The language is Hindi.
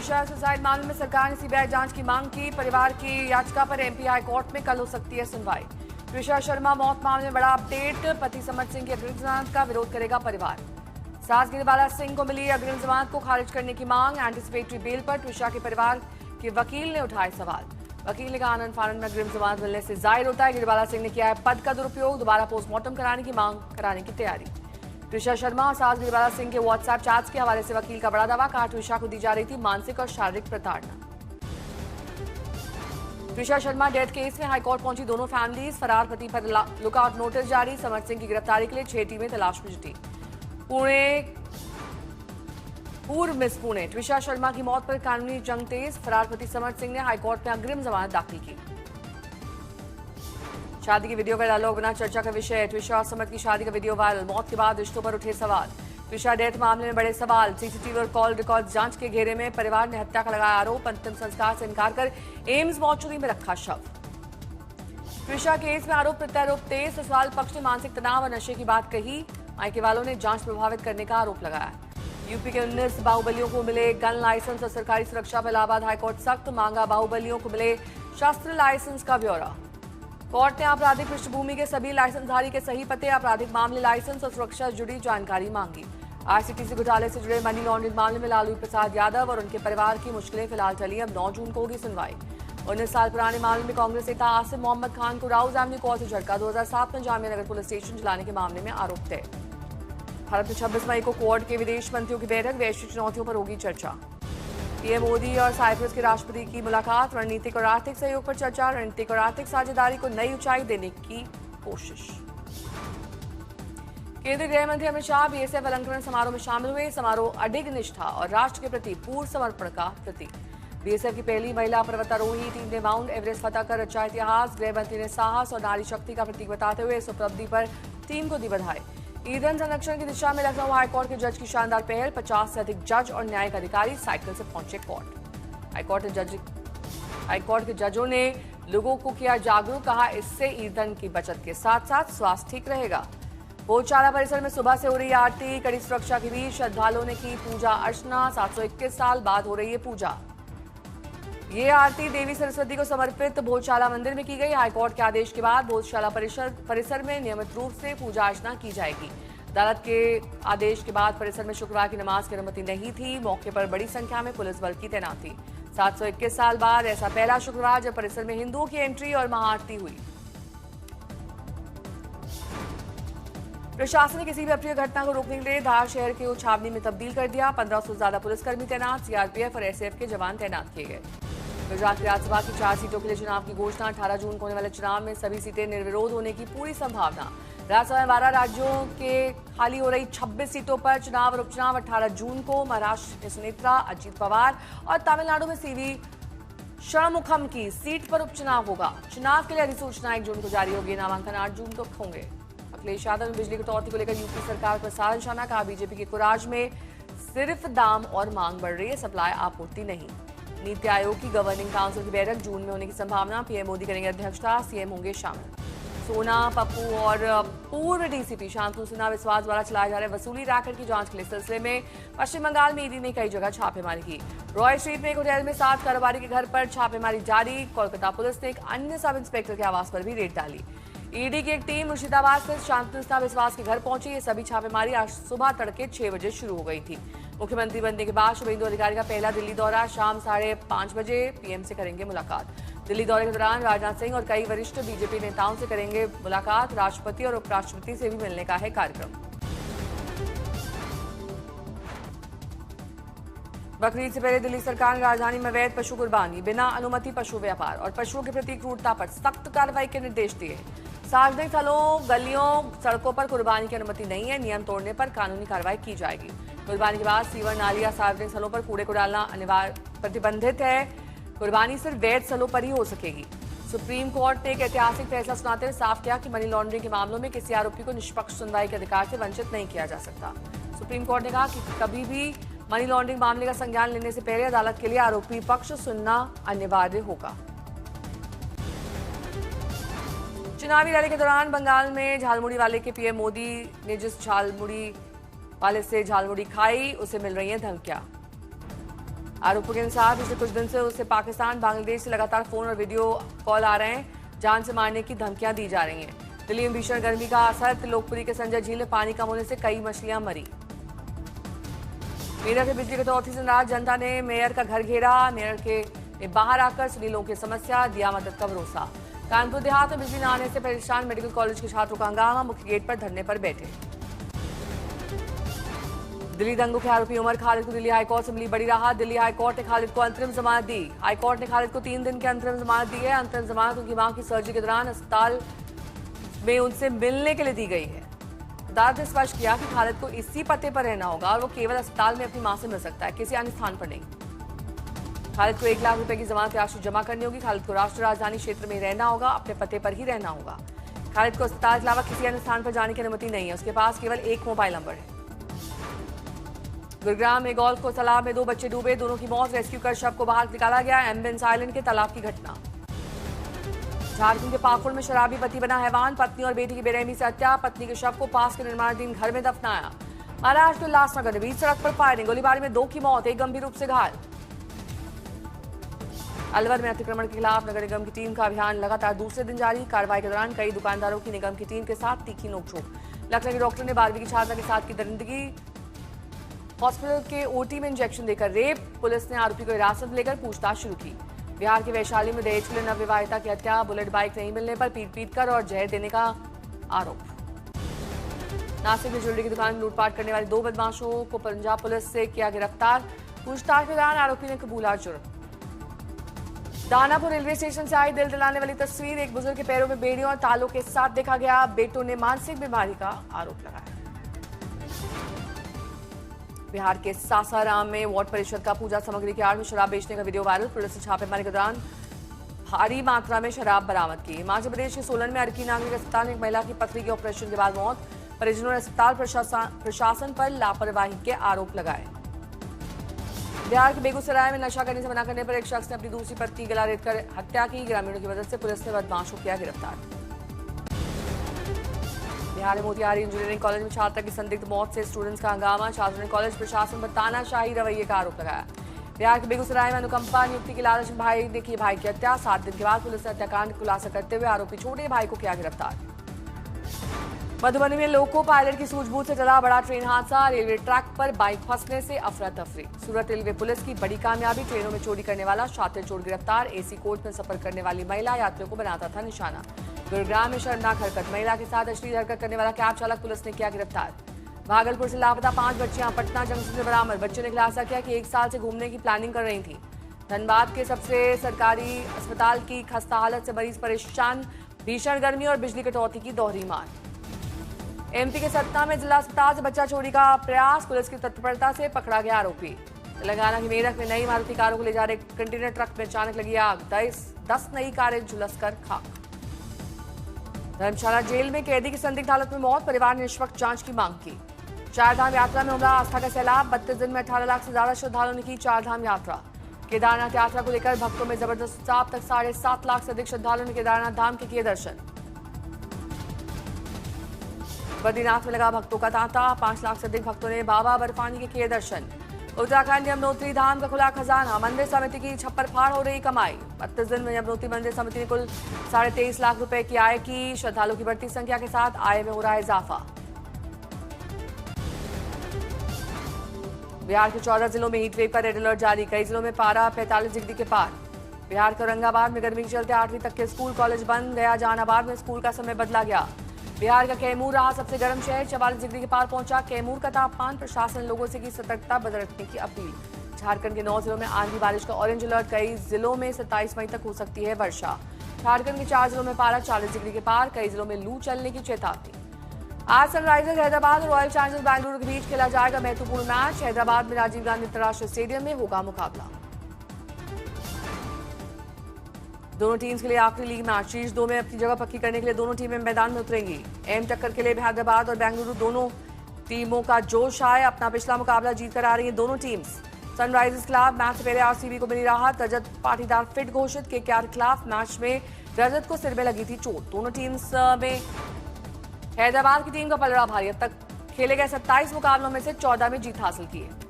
त्रिशा सुसाइड मामले में सरकार ने सीबीआई जांच की मांग की। परिवार की याचिका पर एमपी हाई कोर्ट में कल हो सकती है सुनवाई। त्रिशा शर्मा मौत मामले में बड़ा अपडेट। पति समर सिंह की अग्रिम जमानत का विरोध करेगा परिवार। सास गिरिबाला सिंह को मिली अग्रिम जमानत को खारिज करने की मांग। एंटीसिपेटरी बेल पर त्रिशा के परिवार के वकील ने उठाए सवाल। वकील ने कहा आनंद फानंद में अग्रिम जमानत मिलने से जाहिर होता है गिरिबाला सिंह ने किया है पद का दुरुपयोग। दोबारा पोस्टमार्टम कराने की मांग कराने की तैयारी। त्रिशा शर्मा और सास गिरिबाला सिंह के व्हाट्सएप चैट्स के हवाले से वकील का बड़ा दावा। कहा त्रिशा को दी जा रही थी मानसिक और शारीरिक प्रताड़ना। त्रिशा शर्मा डेथ केस में हाईकोर्ट पहुंची दोनों फैमिलीज। फरार पति पर लुकआउट नोटिस जारी। समर सिंह की गिरफ्तारी के लिए 6 टीमें तलाश में जुटी। पूर्व मिस पुणे त्रिशा शर्मा की मौत पर कानूनी जंग तेज। फरार पति समर सिंह ने हाईकोर्ट में अग्रिम जमानत दाखिल की। शादी की वीडियो का डायलॉग बना चर्चा का विषय। त्रिशा और समर की शादी का वीडियो वायरल। मौत के बाद रिश्तों पर उठे सवाल। त्रिशा डेथ मामले में बड़े सवाल। सीसीटीवी और कॉल रिकॉर्ड जांच के घेरे में। परिवार ने हत्या का लगाया आरोप। अंतिम संस्कार से इनकार कर एम्स मॉर्चरी में रखा शव। त्रिशा केस में आरोप प्रत्यारोप तेज। ससुराल पक्ष ने मानसिक तनाव और नशे की बात कही। मायके वालों ने जांच प्रभावित करने का आरोप लगाया। यूपी के 19 बाहुबलियों को मिले गन लाइसेंस और सरकारी सुरक्षा पर इलाहाबाद हाईकोर्ट सख्त। मांगा बाहुबलियों को मिले शस्त्र लाइसेंस का ब्यौरा। कोर्ट ने आपराधिक पृष्ठभूमि के सभी लाइसेंसधारी के सही पते, आपराधिक मामले, लाइसेंस और सुरक्षा से जुड़ी जानकारी मांगी। आईसीटीसी घोटाले से जुड़े मनी लॉन्ड्रिंग मामले में लालू प्रसाद यादव और उनके परिवार की मुश्किलें फिलहाल टली। अब 9 जून को होगी सुनवाई। 19 साल पुराने मामले में कांग्रेस नेता आसिम मोहम्मद खान को राउज एवेन्यू कोर्ट से झटका। 2007 में जामिया नगर पुलिस स्टेशन जलाने के मामले में आरोप तय। भारत में 26 मई को क्वाड के विदेश मंत्रियों की बैठक। वैश्विक चुनौतियों पर होगी चर्चा। पीएम मोदी और साइप्रस के राष्ट्रपति की मुलाकात। रणनीतिक और आर्थिक सहयोग पर चर्चा। रणनीतिक और आर्थिक साझेदारी को नई ऊंचाई देने की कोशिश। केंद्रीय गृह मंत्री अमित शाह बीएसएफ अलंकरण समारोह में शामिल हुए। समारोह अडिग निष्ठा और राष्ट्र के प्रति पूर्ण समर्पण का प्रतीक। बीएसएफ की पहली महिला पर्वतारोही टीम ने माउंट एवरेस्ट फतह कर रचा इतिहास। गृह मंत्री ने साहस और नारी शक्ति का प्रतीक बताते हुए इस उपलब्धि पर टीम को दी बधाई। ईंधन संरक्षण की दिशा में लखनऊ हाईकोर्ट के जज की शानदार पहल। 50 से अधिक जज और न्यायिक अधिकारी साइकिल से पहुंचे कोर्ट। हाईकोर्ट के जजों ने लोगों को किया जागरूक। कहा इससे ईंधन की बचत के साथ साथ स्वास्थ्य ठीक रहेगा। भोजशाला परिसर में सुबह से हो रही आरती। कड़ी सुरक्षा के बीच श्रद्धालुओं ने की पूजा अर्चना। 721 साल बाद हो रही है पूजा। ये आरती देवी सरस्वती को समर्पित भोजशाला मंदिर में की गई। हाईकोर्ट के आदेश के बाद भोजशाला परिसर में नियमित रूप से पूजा अर्चना की जाएगी। अदालत के आदेश के बाद परिसर में शुक्रवार की नमाज की अनुमति नहीं थी। मौके पर बड़ी संख्या में पुलिस बल की तैनाती। 721 साल बाद ऐसा पहला शुक्रवार जब परिसर में हिंदुओं की एंट्री और महाआरती हुई। प्रशासन ने किसी भी अप्रिय घटना को रोकने के लिए धार शहर को छावनी में तब्दील कर दिया। 1500 से ज्यादा पुलिसकर्मी तैनात। सीआरपीएफ और एसएफ के जवान तैनात किए गए। गुजरात की राज्यसभा की 4 सीटों के लिए चुनाव की घोषणा। 18 जून को होने वाले चुनाव में सभी सीटें निर्विरोध होने की पूरी संभावना। राज्यसभा में 12 राज्यों के खाली हो रही 26 सीटों पर चुनाव और उपचुनाव 18 जून को। महाराष्ट्र में सुनेत्रा, अजीत पवार और तमिलनाडु में सीवी षणमुखम की सीट पर उपचुनाव होगा। चुनाव के लिए अधिसूचना 1 जून को जारी होगी। नामांकन 8 जून को होंगे। अखिलेश यादव ने बिजली कटौती को लेकर यूपी सरकार पर साधा निशाना। कहा बीजेपी के कुराज में सिर्फ दाम और मांग बढ़ रही है, सप्लाई आपूर्ति नहीं। नीति आयोग की गवर्निंग काउंसिल की बैठक जून में होने की संभावना। पीएम मोदी करेंगे अध्यक्षता। सीएम होंगे शामिल। सोना, पप्पू और पूर्व डीसीपी शांतनु सिन्हा विश्वास द्वारा चलाए जा रहे वसूली रैकेट की जांच के लिए सिलसिले में पश्चिम बंगाल में ईडी ने कई जगह छापेमारी की। रॉय स्ट्रीट में एक होटल में 7 कारोबारी के घर पर छापेमारी जारी। कोलकाता पुलिस ने एक अन्य सब इंस्पेक्टर के आवास पर भी रेड डाली। ईडी की एक टीम मुर्शिदाबाद से शांतनु सिन्हा विश्वास के घर पहुंची। ये सभी छापेमारी आज सुबह तड़के 6 बजे शुरू हो गई थी। मुख्यमंत्री बनने के बाद शुभेंदु अधिकारी का पहला दिल्ली दौरा। शाम 5:30 बजे पीएम से करेंगे मुलाकात। दिल्ली दौरे के दौरान राजनाथ सिंह और कई वरिष्ठ बीजेपी नेताओं से करेंगे मुलाकात। राष्ट्रपति और उपराष्ट्रपति से भी मिलने का है कार्यक्रम। बकरीद से पहले दिल्ली सरकार ने राजधानी में अवैध पशु कुर्बानी, बिना अनुमति पशु व्यापार और पशुओं के प्रति क्रूरता पर सख्त कार्रवाई के निर्देश दिए। सार्वजनिक स्थलों, गलियों, सड़कों पर कुर्बानी की अनुमति नहीं है। नियम तोड़ने पर कानूनी कार्रवाई की जाएगी। कुर्बानी के बाद सीवर, नाली या सार्वजनिक स्थलों पर कूड़े को डालना अनिवार्य प्रतिबंधित है। कुर्बानी सिर्फ वैध स्थलों पर ही हो सकेगी। सुप्रीम कोर्ट ने एक ऐतिहासिक फैसला सुनाते हुए साफ किया कि मनी लॉन्ड्रिंग के मामलों में किसी आरोपी को निष्पक्ष सुनवाई के अधिकार से वंचित नहीं किया जा सकता। सुप्रीम कोर्ट ने कहा कि कभी भी मनी लॉन्ड्रिंग मामले का संज्ञान लेने से पहले अदालत के लिए आरोपी पक्ष सुनना अनिवार्य होगा। चुनावी रैली के दौरान बंगाल में झालमुड़ी वाले के पीएम मोदी ने जिस झालमुड़ी वाले से झालमुड़ी खाई, उसे मिल रही है धमकियां। आरोपों के अनुसार पिछले कुछ दिन से उसे पाकिस्तान, बांग्लादेश से लगातार फोन और वीडियो कॉल आ रहे हैं। जान से मारने की धमकियां दी जा रही हैं। दिल्ली में भीषण गर्मी का असर, त्रिलोकपुरी के संजय झील में पानी कम होने से कई मछलियां मरी। मेरठ में बिजली कटौती से नाराज जनता ने मेयर का घर घेरा। मेयर के बाहर आकर सुनी लोगों की समस्या, दिया मदद का भरोसा। कानपुर देहात में बिजली न आने से परेशान मेडिकल कॉलेज के छात्रों का हंगामा, मुख्य गेट पर धरने पर बैठे। दिल्ली दंगों के आरोपी उमर खालिद को दिल्ली हाईकोर्ट से मिली बड़ी राहत। दिल्ली हाईकोर्ट ने खालिद को अंतरिम जमानत दी। हाईकोर्ट ने खालिद को 3 दिन की अंतरिम जमानत दी है। अंतरिम जमानत उनकी मां की सर्जरी के दौरान अस्पताल में उनसे मिलने के लिए दी गई है। अदालत ने स्पष्ट किया कि खालिद को इसी पते पर रहना होगा और वो केवल अस्पताल में अपनी मां से मिल सकता है, किसी अन्य स्थान पर नहीं। खालिद को 1 लाख रुपए की जमानत राशि जमा करनी होगी। खालिद को राष्ट्रीय राजधानी क्षेत्र में रहना होगा, अपने पते पर ही रहना होगा। खालिद को अस्पताल के अलावा किसी अन्य स्थान पर जाने की अनुमति नहीं है। उसके पास केवल एक मोबाइल नंबर है। गुरुग्राम में गोल्फ को तालाब में 2 बच्चे डूबे, दोनों की मौत। रेस्क्यू कर शव को बाहर निकाला गया। एम्बेंस आइलैंड के तालाब की घटना। झारखंड के पाकुड़ में शराबी पति बना हैवान, पत्नी और बेटी की बेरहमी से हत्या। पत्नी के शव को पास के निर्माणाधीन घर में दफनाया। महाराष्ट्र के उल्लासनगर में बीच सड़क पर फायरिंग, गोलीबारी में 2 की मौत, 1 गंभीर रूप से घायल। अलवर में अतिक्रमण के खिलाफ नगर निगम की टीम का अभियान लगातार दूसरे दिन जारी। कार्रवाई के दौरान कई दुकानदारों की निगम की टीम के साथ तीखी नोकझोंक। लखनऊ के डॉक्टर ने 12वीं की छात्रा के साथ की दरिंदगी। हॉस्पिटल के ओटी में इंजेक्शन देकर रेप। पुलिस ने आरोपी को हिरासत में लेकर पूछताछ शुरू की। बिहार के वैशाली में दहेज के लिए नवविवाहिता की हत्या। बुलेट बाइक नहीं मिलने पर पीट कर और जहर देने का आरोप। नासिक में ज्वेलरी की दुकान में लूटपाट करने वाले 2 बदमाशों को पंजाब पुलिस से किया गिरफ्तार। पूछताछ के दौरान आरोपी ने कबूला जुर्म। दानापुर रेलवे स्टेशन से आई दिल दिलाने वाली तस्वीर, एक बुजुर्ग के पैरों में बेड़ियों और तालों के साथ देखा गया। बेटों ने मानसिक बीमारी का आरोप लगाया। बिहार के सासाराम में वार्ड परिषद का पूजा सामग्री की आड़ में शराब बेचने का वीडियो वायरल। पुलिस ने छापेमारी के दौरान भारी मात्रा में शराब बरामद की। हिमाचल प्रदेश के सोलन में अर्की नागरिक अस्पताल में एक महिला की पथरी के ऑपरेशन के बाद मौत। परिजनों ने अस्पताल प्रशासन पर लापरवाही के आरोप लगाए। बिहार के बेगूसराय में नशा करने से मना करने पर एक शख्स ने अपनी दूसरी पत्नी गला रेतकर हत्या की। ग्रामीणों की मदद से पुलिस ने बदमाशों को किया गिरफ्तार। बिहार में मोतिहारी इंजीनियरिंग कॉलेज में छात्रा की संदिग्ध मौत से स्टूडेंट्स का हंगामा। छात्रों ने कॉलेज प्रशासन पर तानाशाही रवैये का आरोप लगाया। बिहार के बेगूसराय में अनुकंपा नियुक्ति की लालच में भाई ने की भाई की हत्या। 7 दिन के बाद पुलिस ने हत्याकांड का खुलासा करते हुए आरोपी छोटे भाई को किया गिरफ्तार। मधुबनी में लोको पायलट की सूझबूझ से चला बड़ा ट्रेन हादसा। रेलवे ट्रैक पर बाइक फंसने से अफरा तफरी। सूरत रेलवे पुलिस की बड़ी कामयाबी, ट्रेनों में चोरी करने वाला शातिर चोर गिरफ्तार। एसी कोच में सफर करने वाली महिला यात्रियों को बनाता था निशाना। गुरुग्राम में शर्मनाक हरकत, महिला के साथ अश्लील हरकत करने वाला कैब चालक पुलिस ने किया गिरफ्तार। भागलपुर से लापता 5 बच्चियां पटना जंक्शन से बरामद। बच्चों ने खुलासा किया कि 1 साल से घूमने की प्लानिंग कर रही थी। धनबाद के सबसे सरकारी अस्पताल की खस्ता हालत से मरीज परेशान। भीषण गर्मी और बिजली कटौती की दोहरी मार। एमपी के सतना में जिला अस्पताल से बच्चा चोरी का प्रयास, पुलिस की तत्परता से पकड़ा गया आरोपी। तेलंगाना की मेरठ में नई मारुति कारों को ले जा रहे कंटेनर ट्रक में अचानक लगी आग। 10 नई कारें झुलसकर खाक। धर्मशाला जेल में कैदी की संदिग्ध हालत में मौत, परिवार ने निष्पक्ष जांच की मांग की। 4 धाम यात्रा में उमड़ा आस्था का सैलाब। 32 दिन में 18 लाख से ज्यादा श्रद्धालुओं ने की 4 धाम यात्रा। केदारनाथ यात्रा को लेकर भक्तों में जबरदस्त उत्साह। अब तक 7.5 लाख से अधिक श्रद्धालुओं ने केदारनाथ धाम के किए दर्शन। बद्रीनाथ में लगा भक्तों का तांता। 5 लाख से अधिक भक्तों ने बाबा बर्फानी के किए दर्शन। उत्तराखंड यमुनोत्री धाम का खुला खजाना, मंदिर समिति की छप्पर फाड़ हो रही कमाई। 32 दिन में यमुनोत्री मंदिर समिति ने कुल 23.5 लाख रुपए की आय की। श्रद्धालुओं की बढ़ती संख्या के साथ आय में हो रहा है इजाफा। बिहार के 14 जिलों में हीट वेव का रेड अलर्ट जारी। कई जिलों में पारा 45 डिग्री के पार। बिहार के औरंगाबाद में गर्मी के चलते 8वीं तक के स्कूल कॉलेज बंद। गया जहानाबाद में स्कूल का समय बदला गया। बिहार का कैमूर रहा सबसे गर्म शहर, 44 डिग्री के पार पहुंचा कैमूर का तापमान। प्रशासन ने लोगों से की सतर्कता बरतने की अपील। झारखंड के 9 जिलों में आंधी बारिश का ऑरेंज अलर्ट। कई जिलों में 27 मई तक हो सकती है वर्षा। झारखंड के 4 जिलों में पारा 40 डिग्री के पार। कई जिलों में लू चलने की चेतावनी। आज सनराइजर्स हैदराबाद और रॉयल चैलेंजर्स बेंगलुरु के बीच खेला जाएगा महत्वपूर्ण मैच। हैदराबाद में राजीव गांधी अंतर्राष्ट्रीय स्टेडियम में होगा मुकाबला। दोनों टीम्स के लिए आखिरी लीग मैच। शीर्ष 2 में अपनी जगह पक्की करने के लिए दोनों टीमें मैदान में उतरेंगी। अहम टक्कर के लिए हैदराबाद और बेंगलुरु दोनों टीमों का जोश है। अपना पिछला मुकाबला जीतकर आ रही हैं दोनों टीम्स। सनराइजर्स के खिलाफ मैच से पहले आरसीबी को मिली राहत। रजत पाटीदार फिट घोषित। केकेआर के खिलाफ मैच में रजत को सिर में लगी थी चोट। दोनों टीम्स में हैदराबाद की टीम का पलड़ा भारी। अब तक खेले गए 27 मुकाबलों में से 14 में जीत हासिल की है।